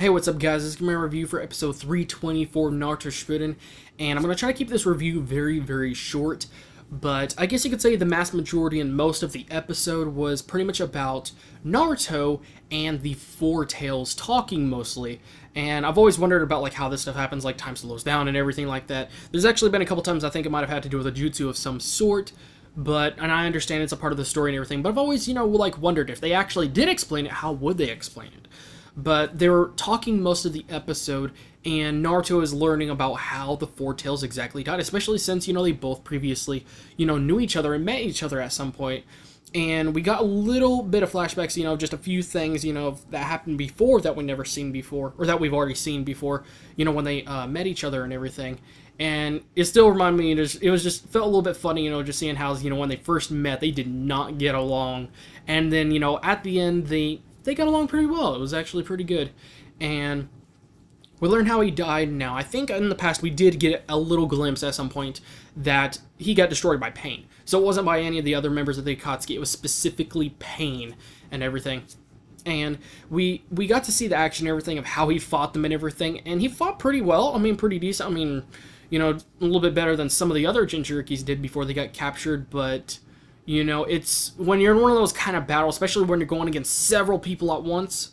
Hey, what's up, guys? This is my review for episode 324 Naruto Shippuden, and I'm going to try to keep this review very short, but I guess you could say the mass majority and most of the episode was pretty much about Naruto and the Four Tails talking mostly, and I've always wondered about like how this stuff happens, like time slows down and everything like that. There's actually been a couple times I think it might have had to do with a jutsu of some sort, and I understand it's a part of the story and everything, but I've always, like wondered if they actually did explain it, how would they explain it? But they were talking most of the episode, and Naruto is learning about how the Four Tails exactly died, especially since, they both previously, knew each other and met each other at some point. And we got a little bit of flashbacks, just a few things, that happened before that we never seen before, or that we've already seen before, when they met each other and everything. And it still reminded me, it was just felt a little bit funny, just seeing how, when they first met, they did not get along. And then, at the end, they got along pretty well. It was actually pretty good. And we learned how he died now. I think in the past we did get a little glimpse at some point that he got destroyed by Pain. So it wasn't by any of the other members of the Akatsuki. It was specifically Pain and everything. And we got to see the action and everything of how he fought them and everything. And he fought pretty well. I mean, pretty decent. I mean, a little bit better than some of the other Jinchurikis did before they got captured, but it's when you're in one of those kind of battles, especially when you're going against several people at once,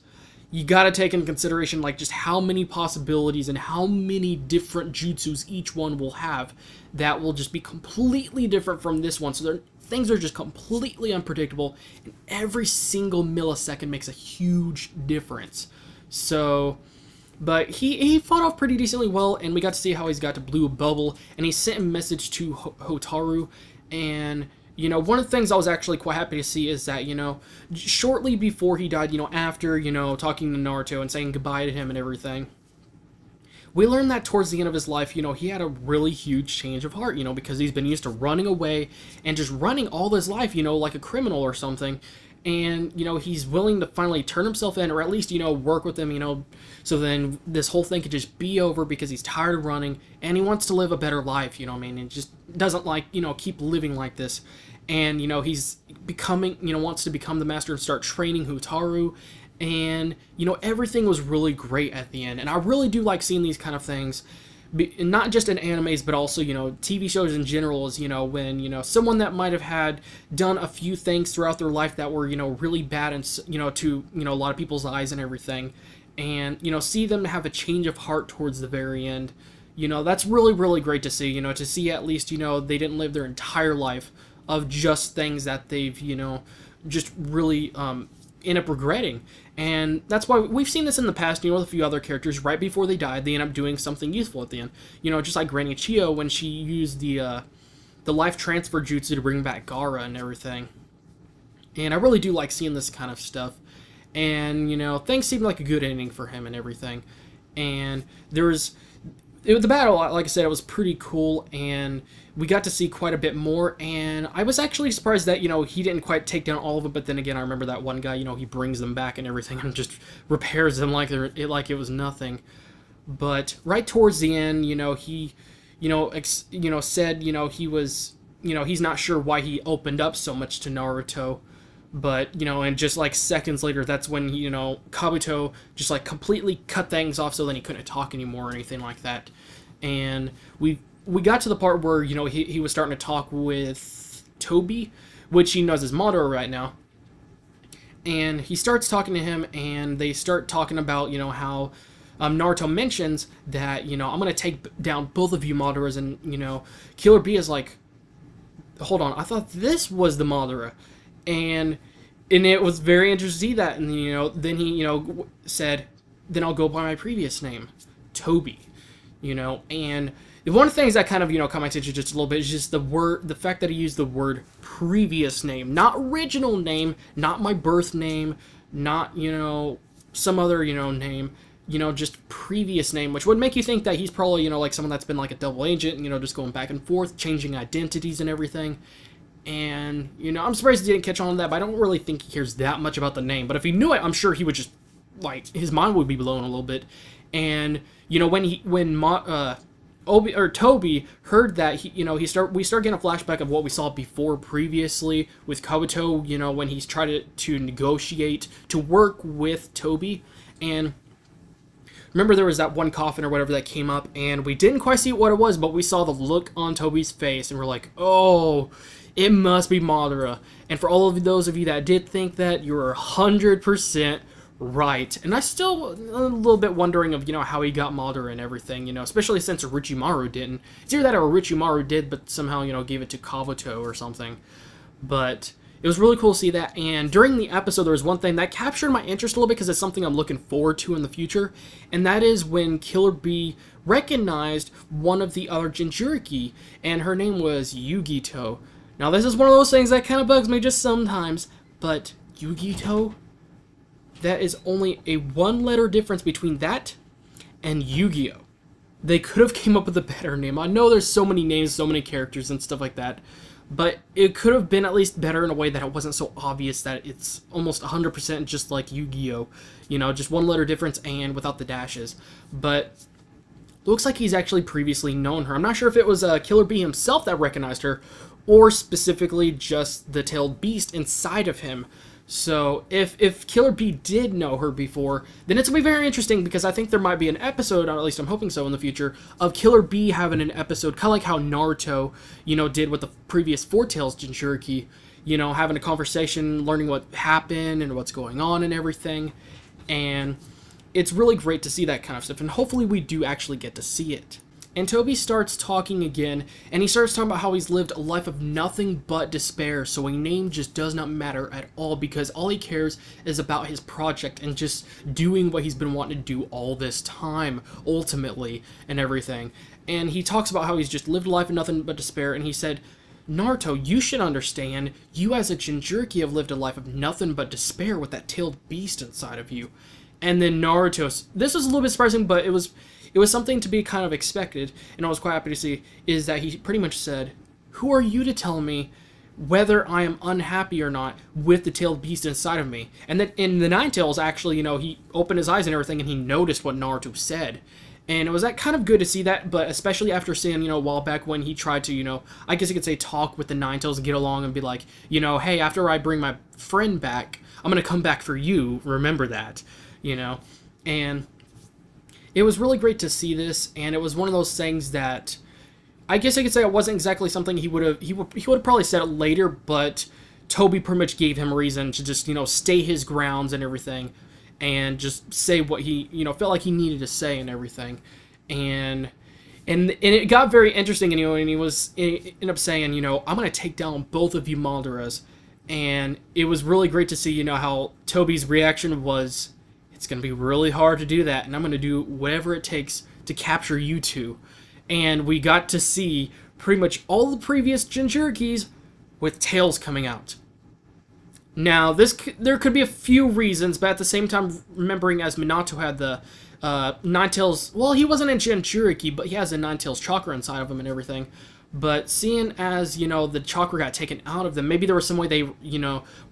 you got to take into consideration like just how many possibilities and how many different jutsus each one will have that will just be completely different from this one. So things are just completely unpredictable, and every single millisecond makes a huge difference. So, but he fought off pretty decently well, and we got to see how he's got to Blue Bubble, and he sent a message to Hotaru, and one of the things I was actually quite happy to see is that, shortly before he died, after, talking to Naruto and saying goodbye to him and everything, we learned that towards the end of his life, he had a really huge change of heart, because he's been used to running away and just running all his life, like a criminal or something. And, he's willing to finally turn himself in, or at least, work with them, so then this whole thing could just be over because he's tired of running, and he wants to live a better life, and just doesn't like, keep living like this. And, he's becoming, wants to become the master and start training Hotaru, and, everything was really great at the end. And I really do like seeing these kind of things, not just in animes, but also, TV shows in general, is, when, someone that might have done a few things throughout their life that were, really bad and, to, a lot of people's eyes and everything, and, see them have a change of heart towards the very end. That's really great to see, to see at least, they didn't live their entire life of just things that they've, just really end up regretting. And that's why we've seen this in the past, with a few other characters. Right before they died, they end up doing something useful at the end. Just like Granny Chio when she used the life transfer jutsu to bring back Gaara and everything. And I really do like seeing this kind of stuff. And, things seemed like a good ending for him and everything. And the battle, like I said, it was pretty cool, and we got to see quite a bit more, and I was actually surprised that, he didn't quite take down all of them, but then again, I remember that one guy, he brings them back and everything, and just repairs them like it was nothing. But right towards the end, he, said, he was, he's not sure why he opened up so much to Naruto, but, and just like seconds later, that's when, Kabuto just like completely cut things off, so then he couldn't talk anymore or anything like that. And we got to the part where, he was starting to talk with Toby, which he knows his Madara right now. And he starts talking to him, and they start talking about, how Naruto mentions that, I'm going to take down both of you Madaras, and, Killer Bee is like, hold on, I thought this was the Madara. And it was very interesting to see that, and then he said, then I'll go by my previous name, Toby, and one of the things that kind of caught my attention just a little bit is just the fact that he used the word previous name, not original name, not my birth name, not some other name, just previous name, which would make you think that he's probably like someone that's been like a double agent, just going back and forth, changing identities and everything. And, I'm surprised he didn't catch on to that, but I don't really think he cares that much about the name. But if he knew it, I'm sure he would just, like, his mind would be blown a little bit. And, when Toby heard that, we start getting a flashback of what we saw before previously with Kabuto, when he's tried to negotiate, to work with Toby. And remember there was that one coffin or whatever that came up, and we didn't quite see what it was, but we saw the look on Toby's face, and we're like, oh, it must be Madara. And for all of those of you that did think that, you were 100% right. And I still a little bit wondering of, how he got Madara and everything, especially since Orochimaru didn't. It's either that or Orochimaru did, but somehow, gave it to Kabuto or something. But it was really cool to see that, and during the episode, there was one thing that captured my interest a little bit because it's something I'm looking forward to in the future, and that is when Killer Bee recognized one of the other Jinchuriki, and her name was Yugito. Now, this is one of those things that kind of bugs me just sometimes, but Yugito, that is only a one-letter difference between that and Yu-Gi-Oh! They could have came up with a better name. I know there's so many names, so many characters and stuff like that, but it could have been at least better in a way that it wasn't so obvious that it's almost 100% just like Yu-Gi-Oh! Just one letter difference and without the dashes. But looks like he's actually previously known her. I'm not sure if it was Killer Bee himself that recognized her, or specifically just the tailed beast inside of him. So if Killer Bee did know her before, then it's going to be very interesting, because I think there might be an episode, or at least I'm hoping so in the future, of Killer Bee having an episode, kind of like how Naruto, did with the previous Four Tails Jinchuriki, having a conversation, learning what happened and what's going on and everything. And it's really great to see that kind of stuff, and hopefully we do actually get to see it. And Toby starts talking again, and he starts talking about how he's lived a life of nothing but despair, so a name just does not matter at all, because all he cares is about his project and just doing what he's been wanting to do all this time, ultimately, and everything. And he talks about how he's just lived a life of nothing but despair, and he said, Naruto, you should understand, you as a Jinchuriki have lived a life of nothing but despair with that tailed beast inside of you. And then Naruto, this was a little bit surprising, but it was something to be kind of expected, and I was quite happy to see, is that he pretty much said, who are you to tell me whether I am unhappy or not with the tailed beast inside of me? And then in the Nine Tails, actually, he opened his eyes and everything, and he noticed what Naruto said. And it was that kind of good to see that, but especially after seeing, a while back when he tried to, I guess you could say talk with the Nine Tails and get along and be like, hey, after I bring my friend back, I'm going to come back for you, remember that, and it was really great to see this, and it was one of those things that I guess I could say it wasn't exactly something he would have probably said it later, but Toby pretty much gave him a reason to just, stay his grounds and everything, and just say what he, felt like he needed to say and everything. And it got very interesting, and, and he ended up saying, I'm going to take down both of you Maldaras. And it was really great to see, how Toby's reaction was, it's going to be really hard to do that, and I'm going to do whatever it takes to capture you two. And we got to see pretty much all the previous Jinchurikis with tails coming out. Now, there could be a few reasons, but at the same time, remembering as Minato had the Nine Tails, well, he wasn't a Jinchuriki, but he has a Nine Tails chakra inside of him and everything. But seeing as, the chakra got taken out of them, maybe there was some way they,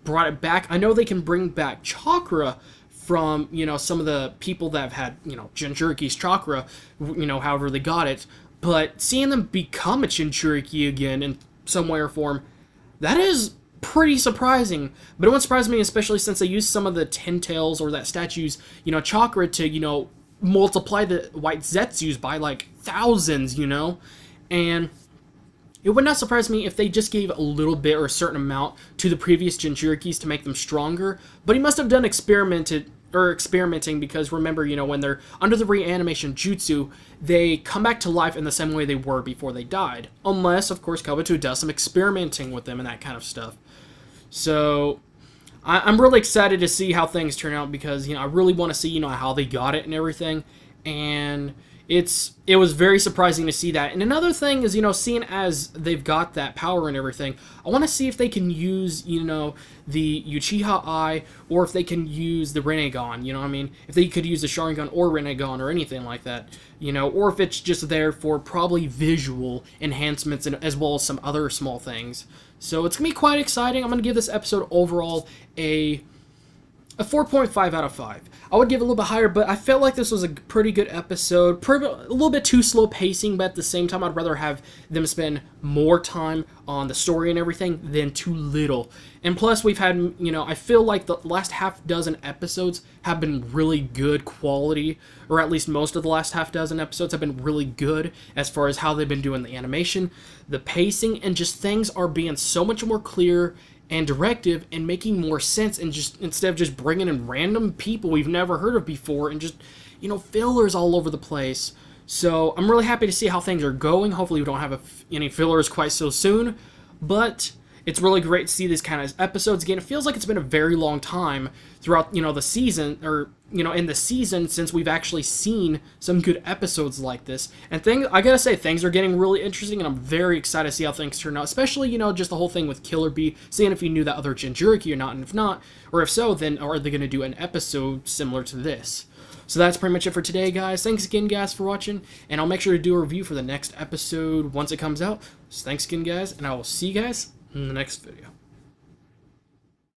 brought it back. I know they can bring back chakra from, some of the people that have had, Jinchuriki's chakra, however they got it. But seeing them become a Jinchuriki again in some way or form, that is pretty surprising. But it won't surprise me, especially since they used some of the Ten Tails or that statue's, chakra to, multiply the white Zetsus by, like, thousands, And it would not surprise me if they just gave a little bit or a certain amount to the previous Jinchurikis to make them stronger. But he must have done experimenting, because remember, when they're under the reanimation jutsu, they come back to life in the same way they were before they died. Unless, of course, Kabuto does some experimenting with them and that kind of stuff. So I'm really excited to see how things turn out, because, I really want to see, how they got it and everything. And it was very surprising to see that. And another thing is, seeing as they've got that power and everything, I want to see if they can use, the Uchiha Eye, or if they can use the Rinnegan, if they could use the Sharingan or Rinnegan or anything like that, or if it's just there for probably visual enhancements and as well as some other small things. So it's going to be quite exciting. I'm going to give this episode overall a a 4.5 out of 5. I would give it a little bit higher, but I felt like this was a pretty good episode. A little bit too slow pacing, but at the same time, I'd rather have them spend more time on the story and everything than too little. And plus, we've had, I feel like the last half dozen episodes have been really good quality, or at least most of the last half dozen episodes have been really good as far as how they've been doing the animation, the pacing, and just things are being so much more clear and directive and making more sense, and just instead of just bringing in random people we've never heard of before and just fillers all over the place. So I'm really happy to see how things are going. Hopefully we don't have any fillers quite so soon, but it's really great to see these kind of episodes again. It feels like it's been a very long time throughout the season, or in the season, since we've actually seen some good episodes like this. And I gotta say, things are getting really interesting, and I'm very excited to see how things turn out, especially just the whole thing with Killer Bee, seeing if you knew that other Jinchuriki or not, and if not, or if so, then are they gonna do an episode similar to this? So that's pretty much it for today, guys. Thanks again, guys, for watching, and I'll make sure to do a review for the next episode once it comes out. So thanks again, guys, and I will see you guys in the next video.